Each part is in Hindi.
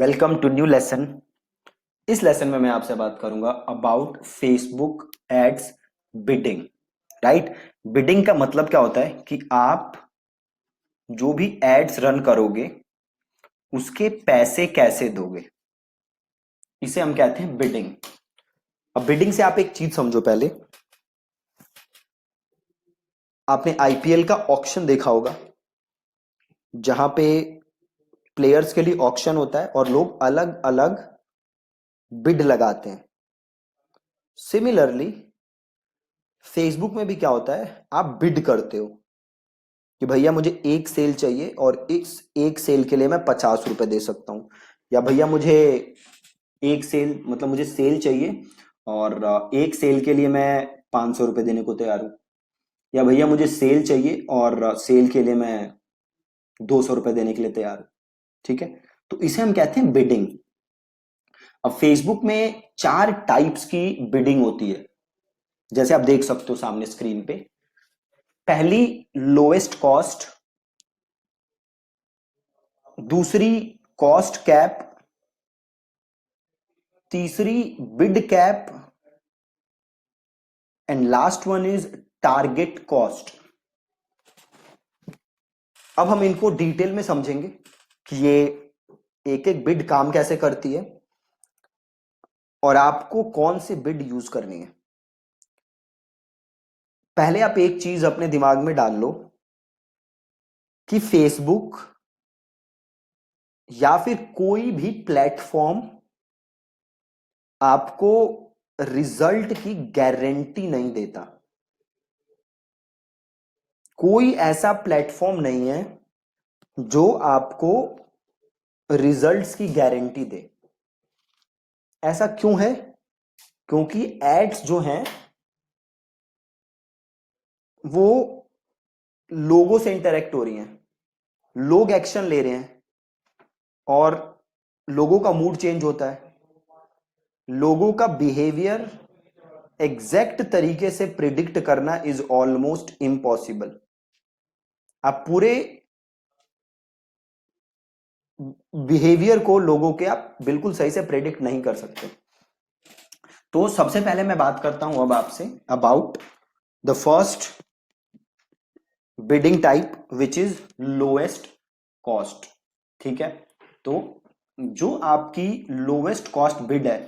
Welcome to new lesson. इस लेसन में मैं आपसे बात करूंगा about Facebook ads bidding. Right. Bidding का मतलब क्या होता है कि आप जो भी एड्स रन करोगे उसके पैसे कैसे दोगे, इसे हम कहते हैं बिडिंग। अब बिडिंग से आप एक चीज समझो। पहले आपने आईपीएल का ऑक्शन देखा होगा, जहां पे प्लेयर्स के लिए ऑक्शन होता है और लोग अलग अलग बिड लगाते हैं। सिमिलरली फेसबुक में भी क्या होता है, आप बिड करते हो कि भैया मुझे एक सेल चाहिए और इस एक सेल के लिए मैं 50 रुपए दे सकता हूँ, या भैया मुझे एक सेल मतलब मुझे सेल चाहिए और एक सेल के लिए मैं 500 रुपए देने को तैयार हूँ, या भैया मुझे सेल चाहिए और सेल के लिए मैं 200 रुपए देने के लिए तैयार हूँ। ठीक है, तो इसे हम कहते हैं बिडिंग। अब फेसबुक में 4 टाइप्स की बिडिंग होती है, जैसे आप देख सकते हो सामने स्क्रीन पे। पहली लोएस्ट कॉस्ट, दूसरी कॉस्ट कैप, तीसरी bid cap and last one is target cost. अब हम इनको डिटेल में समझेंगे कि ये एक एक बिड काम कैसे करती है और आपको कौन सी बिड यूज करनी है। पहले आप एक चीज अपने दिमाग में डाल लो कि फेसबुक या फिर कोई भी प्लेटफॉर्म आपको रिजल्ट की गारंटी नहीं देता। कोई ऐसा प्लेटफॉर्म नहीं है जो आपको रिजल्ट्स की गारंटी दे। ऐसा क्यों है? क्योंकि एड्स जो हैं वो लोगों से इंटरेक्ट हो रही हैं, लोग एक्शन ले रहे हैं और लोगों का मूड चेंज होता है। लोगों का बिहेवियर एग्जैक्ट तरीके से प्रिडिक्ट करना इज ऑलमोस्ट इम्पॉसिबल। आप पूरे बिहेवियर को लोगों के आप बिल्कुल सही से प्रेडिक्ट नहीं कर सकते। तो सबसे पहले मैं बात करता हूं अब आपसे about the first bidding type which is lowest cost. ठीक है, तो जो आपकी लोएस्ट कॉस्ट बिड है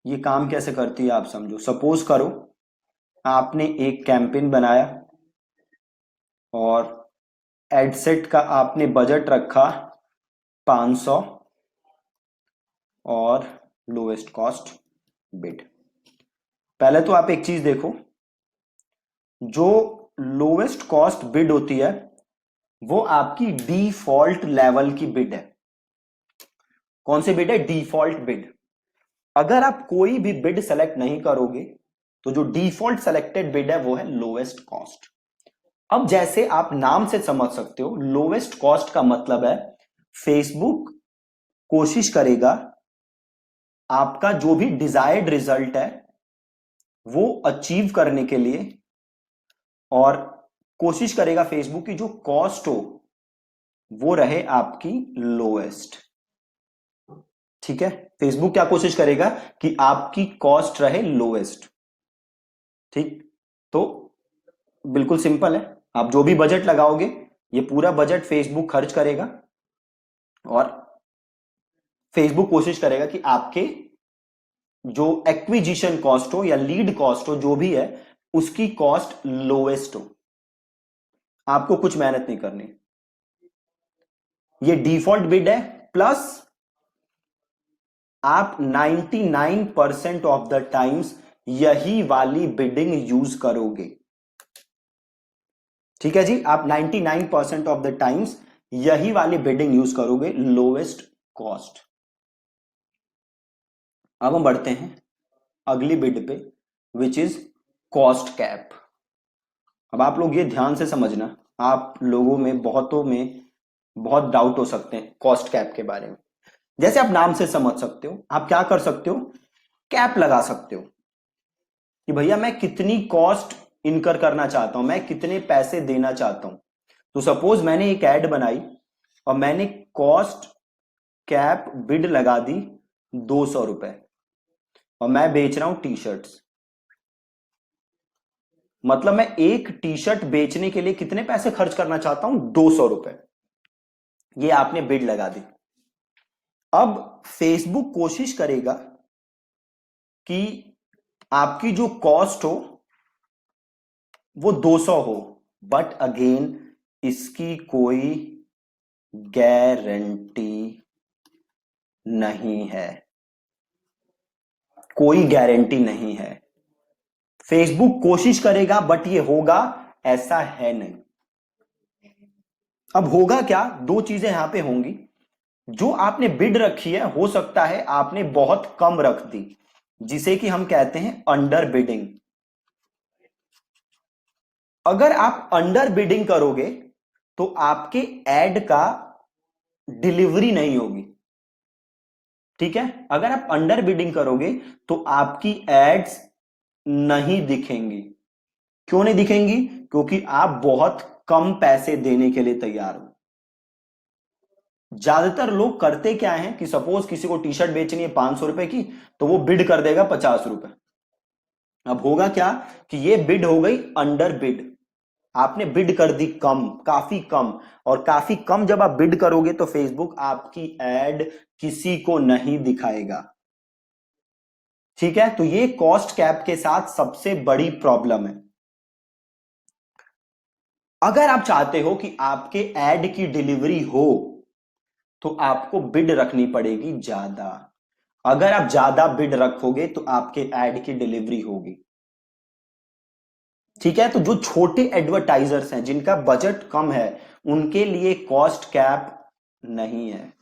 ये काम कैसे करती है आप समझो। सपोज करो आपने एक कैंपेन बनाया और एडसेट का आपने बजट रखा 500 और लोएस्ट कॉस्ट बिड। पहले तो आप एक चीज देखो, जो लोएस्ट कॉस्ट बिड होती है वो आपकी डिफॉल्ट लेवल की बिड है। कौन सी बिड है? Default bid. अगर आप कोई भी बिड सेलेक्ट नहीं करोगे तो जो डिफॉल्ट सेलेक्टेड बिड है वो है लोएस्ट कॉस्ट। अब जैसे आप नाम से समझ सकते हो, लोएस्ट कॉस्ट का मतलब है फेसबुक कोशिश करेगा आपका जो भी डिजायर्ड रिजल्ट है वो अचीव करने के लिए, और कोशिश करेगा फेसबुक की जो कॉस्ट हो वो रहे आपकी लोएस्ट। ठीक है, फेसबुक क्या कोशिश करेगा कि आपकी कॉस्ट रहे लोएस्ट। ठीक, तो बिल्कुल सिंपल है, आप जो भी बजट लगाओगे ये पूरा बजट फेसबुक खर्च करेगा और फेसबुक कोशिश करेगा कि आपके जो एक्विजिशन कॉस्ट हो या लीड कॉस्ट हो जो भी है उसकी कॉस्ट लोएस्ट हो। आपको कुछ मेहनत नहीं करनी, ये डिफॉल्ट बिड है। प्लस आप 99% ऑफ द टाइम्स यही वाली बिडिंग यूज करोगे। ठीक है जी, आप 99% ऑफ द टाइम्स यही वाली बिडिंग यूज करोगे, लोएस्ट कॉस्ट। अब हम बढ़ते हैं अगली बिड पे विच इज कॉस्ट कैप। अब आप लोग ये ध्यान से समझना, आप लोगों में बहुतों में बहुत डाउट हो सकते हैं कॉस्ट कैप के बारे में। जैसे आप नाम से समझ सकते हो, आप क्या कर सकते हो, कैप लगा सकते हो कि भैया मैं कितनी कॉस्ट इनकर करना चाहता हूं, मैं कितने पैसे देना चाहता हूं। तो सपोज मैंने एक ऐड बनाई और मैंने कॉस्ट कैप बिड लगा दी 200 रुपए और मैं बेच रहा हूं टी शर्ट्स। मतलब मैं एक टी शर्ट बेचने के लिए कितने पैसे खर्च करना चाहता हूं? 200 रुपए। ये आपने बिड लगा दी। अब फेसबुक कोशिश करेगा कि आपकी जो कॉस्ट हो वो 200 हो, बट अगेन इसकी कोई गारंटी नहीं है। कोई गारंटी नहीं है। फेसबुक कोशिश करेगा बट ये होगा ऐसा है नहीं। अब होगा क्या? दो चीजें यहां पे होंगी। जो आपने बिड रखी है हो सकता है आपने बहुत कम रख दी, जिसे कि हम कहते हैं अंडर बिडिंग। अगर आप अंडर बिडिंग करोगे तो आपके एड का डिलीवरी नहीं होगी। ठीक है, अगर आप अंडर बिडिंग करोगे तो आपकी एड्स नहीं दिखेंगी। क्यों नहीं दिखेंगी? क्योंकि आप बहुत कम पैसे देने के लिए तैयार हो। ज्यादातर लोग करते क्या है कि सपोज किसी को टी शर्ट बेचनी है 500 रुपए की, तो वो बिड कर देगा 50 रुपए। अब होगा क्या कि ये बिड हो गई अंडर बिड। आपने बिड कर दी कम, काफी कम। और काफी कम जब आप बिड करोगे तो फेसबुक आपकी एड किसी को नहीं दिखाएगा। ठीक है, तो ये कॉस्ट कैप के साथ सबसे बड़ी प्रॉब्लम है। अगर आप चाहते हो कि आपके एड की डिलीवरी हो तो आपको बिड रखनी पड़ेगी ज्यादा। अगर आप ज्यादा बिड रखोगे तो आपके एड की डिलीवरी होगी। ठीक है, तो जो छोटे एडवर्टाइजर्स हैं जिनका बजट कम है उनके लिए कॉस्ट कैप नहीं है।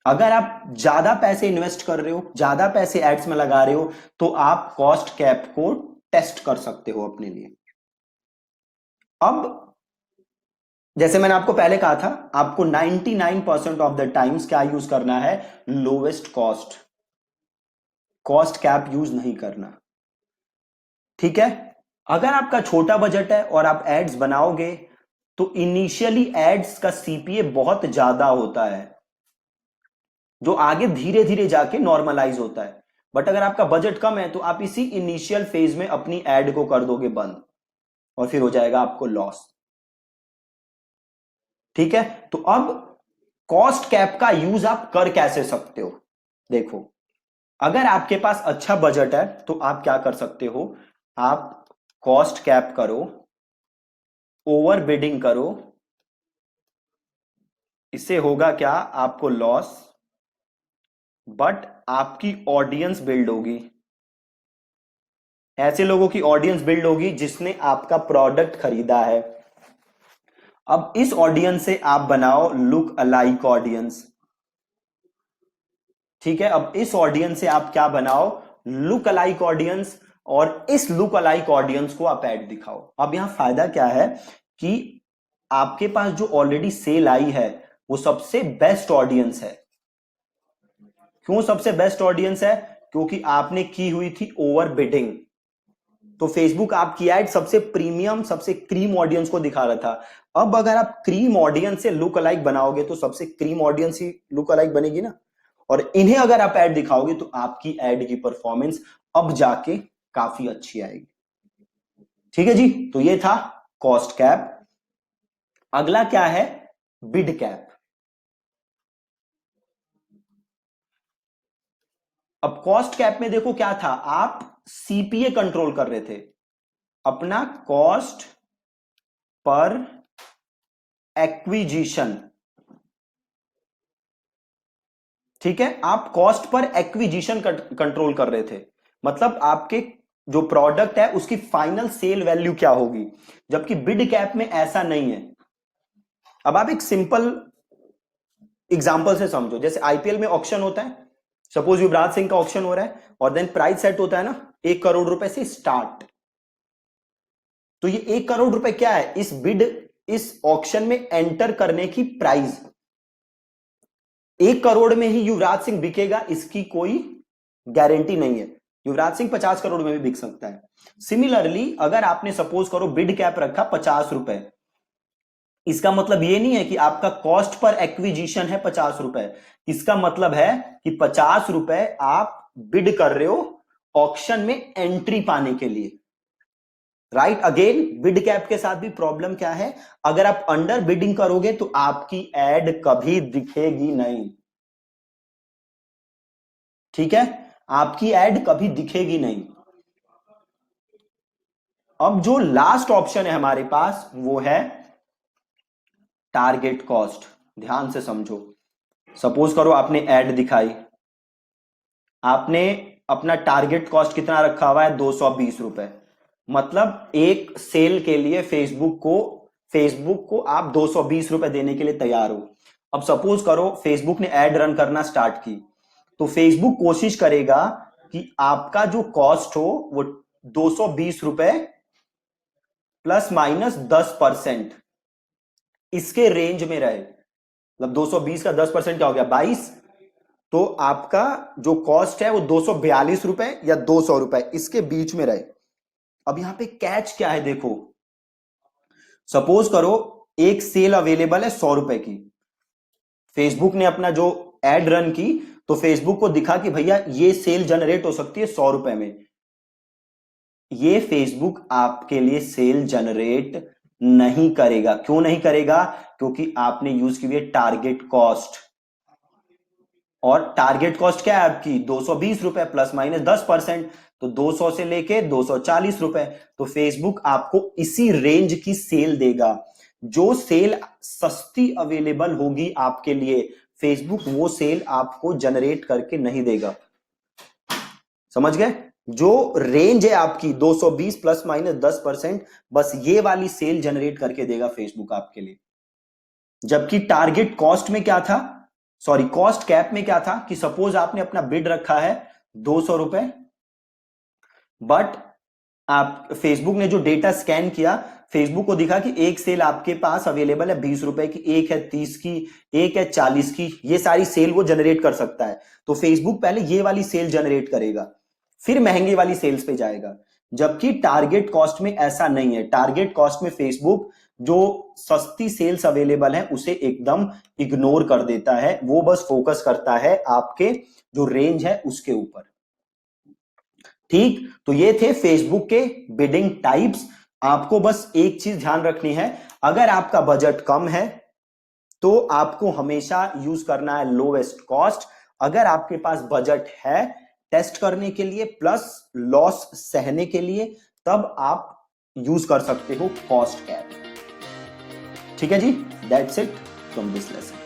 अगर आप ज्यादा पैसे इन्वेस्ट कर रहे हो, ज्यादा पैसे एड्स में लगा रहे हो, तो आप कॉस्ट कैप को टेस्ट कर सकते हो अपने लिए। अब जैसे मैंने आपको पहले कहा था, आपको 99% ऑफ द टाइम्स क्या यूज करना है? Lowest cost. Cost cap use नहीं करना। ठीक है, अगर आपका छोटा बजट है और आप एड्स बनाओगे तो इनिशियली एड्स का सीपीए बहुत ज्यादा होता है, जो आगे धीरे धीरे जाके नॉर्मलाइज होता है। बट अगर आपका बजट कम है तो आप इसी इनिशियल फेज में अपनी एड को कर दोगे बंद और फिर हो जाएगा आपको लॉस। ठीक है, तो अब कॉस्ट कैप का यूज आप कर कैसे सकते हो? देखो, अगर आपके पास अच्छा बजट है तो आप क्या कर सकते हो? आप कॉस्ट कैप करो, ओवर बिडिंग करो। इससे होगा क्या? आपको लॉस, बट आपकी ऑडियंस बिल्ड होगी। ऐसे लोगों की ऑडियंस बिल्ड होगी जिसने आपका प्रोडक्ट खरीदा है। अब इस ऑडियंस से आप बनाओ लुक अलाइक ऑडियंस। ठीक है, अब इस ऑडियंस से आप क्या बनाओ? Look alike audience. और इस लुक अलाइक ऑडियंस को आप ऐड दिखाओ। अब यहां फायदा क्या है कि आपके पास जो ऑलरेडी सेल आई है वो सबसे बेस्ट ऑडियंस है। क्यों सबसे बेस्ट ऑडियंस है? क्योंकि आपने की हुई थी ओवर बिडिंग। तो फेसबुक आपकी एड सबसे प्रीमियम, सबसे क्रीम ऑडियंस को दिखा रहा था। अब अगर आप क्रीम ऑडियंस से लुक अलाइक बनाओगे तो सबसे क्रीम ऑडियंस ही लुक अलाइक बनेगी ना। और इन्हें अगर आप एड दिखाओगे तो आपकी एड की परफॉर्मेंस अब जाके काफी अच्छी आएगी। ठीक है जी, तो ये था कॉस्ट कैप। अगला क्या है? Bid cap. अब कॉस्ट कैप में देखो क्या था, आप सीपीए कंट्रोल कर रहे थे, अपना कॉस्ट पर एक्विजिशन। ठीक है, आप कॉस्ट पर एक्विजिशन कंट्रोल कर रहे थे। मतलब आपके जो प्रोडक्ट है उसकी फाइनल सेल वैल्यू क्या होगी, जबकि बिड कैप में ऐसा नहीं है। अब आप एक सिंपल एग्जांपल से समझो। जैसे आईपीएल में ऑक्शन होता है, सपोज युवराज सिंह का ऑक्शन हो रहा है और देन प्राइस सेट होता है ना 1 करोड़ रुपए से स्टार्ट। तो ये 1 करोड़ रुपए क्या है? इस बिड, इस ऑक्शन में एंटर करने की प्राइस। 1 करोड़ में ही युवराज सिंह बिकेगा इसकी कोई गारंटी नहीं है। युवराज सिंह 50 करोड़ में भी बिक सकता है। सिमिलरली अगर आपने सपोज करो बिड कैप रखा 50 रुपए, इसका मतलब ये नहीं है कि आपका कॉस्ट पर एक्विजिशन है 50 रुपए, इसका मतलब है कि 50 रुपए आप बिड कर रहे हो ऑक्शन में एंट्री पाने के लिए, राइट। अगेन बिड कैप के साथ भी प्रॉब्लम क्या है, अगर आप अंडर बिडिंग करोगे तो आपकी एड कभी दिखेगी नहीं, ठीक है, आपकी एड कभी दिखेगी नहीं। अब जो लास्ट ऑप्शन है हमारे पास वो है टारगेट कॉस्ट। ध्यान से समझो, सपोज करो आपने एड दिखाई, आपने अपना टारगेट कॉस्ट कितना रखा हुआ है 220 रुपए, मतलब एक सेल के लिए फेसबुक को आप 220 रुपए देने के लिए तैयार हो। अब सपोज करो फेसबुक ने एड रन करना स्टार्ट की, तो फेसबुक कोशिश करेगा कि आपका जो कॉस्ट हो वो 220 रुपए प्लस माइनस 10% इसके रेंज में रहे। मतलब 220 का 10% क्या हो गया 22, तो आपका जो कॉस्ट है वो 242 रुपए या 200 रुपए इसके बीच में रहे। अब यहां पे कैच क्या है देखो, सपोज करो एक सेल अवेलेबल है 100 रुपए की, फेसबुक ने अपना जो एड रन की तो फेसबुक को दिखा कि भैया ये सेल जनरेट हो सकती है 100 रुपए में, ये फेसबुक आपके लिए सेल जनरेट नहीं करेगा। क्यों नहीं करेगा, क्योंकि आपने यूज की हुई है टारगेट कॉस्ट, और टारगेट कॉस्ट क्या है आपकी 220 रुपए प्लस माइनस 10%, तो 200 से लेके 240 रुपए, तो फेसबुक आपको इसी रेंज की सेल देगा। जो सेल सस्ती अवेलेबल होगी आपके लिए, फेसबुक वो सेल आपको जनरेट करके नहीं देगा। समझ गए, जो रेंज है आपकी 220 प्लस माइनस 10%, बस ये वाली सेल जनरेट करके देगा फेसबुक आपके लिए। जबकि टारगेट कॉस्ट में क्या था, सॉरी कॉस्ट कैप में क्या था कि सपोज आपने अपना बिड रखा है 200 रुपए, बट आप फेसबुक ने जो डेटा स्कैन किया, फेसबुक को दिखा कि एक सेल आपके पास अवेलेबल है 20 रुपए की, एक है 30 की, एक है 40 की, ये सारी सेल वो जनरेट कर सकता है। तो फेसबुक पहले ये वाली सेल जनरेट करेगा, फिर महंगी वाली सेल्स पे जाएगा। जबकि टारगेट कॉस्ट में ऐसा नहीं है, टारगेट कॉस्ट में फेसबुक जो सस्ती सेल्स अवेलेबल है उसे एकदम इग्नोर कर देता है, वो बस फोकस करता है आपके जो रेंज है उसके ऊपर। ठीक, तो ये थे फेसबुक के बिडिंग टाइप्स। आपको बस एक चीज ध्यान रखनी है, अगर आपका बजट कम है तो आपको हमेशा यूज करना है लोएस्ट कॉस्ट। अगर आपके पास बजट है टेस्ट करने के लिए प्लस लॉस सहने के लिए, तब आप यूज कर सकते हो कॉस्ट कैप। ठीक है जी, that's it from this lesson.